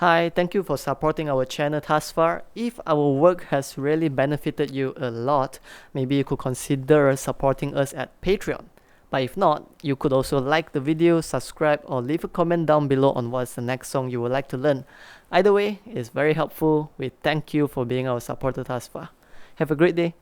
Hi, thank you for supporting our channel thus far. If our work has really benefited you a lot, maybe you could consider supporting us at Patreon. But if not, you could also like the video, subscribe, or leave a comment down below on what's the next song you would like to learn. Either way, it's very helpful. We thank you for being our supporter thus far. Have a great day.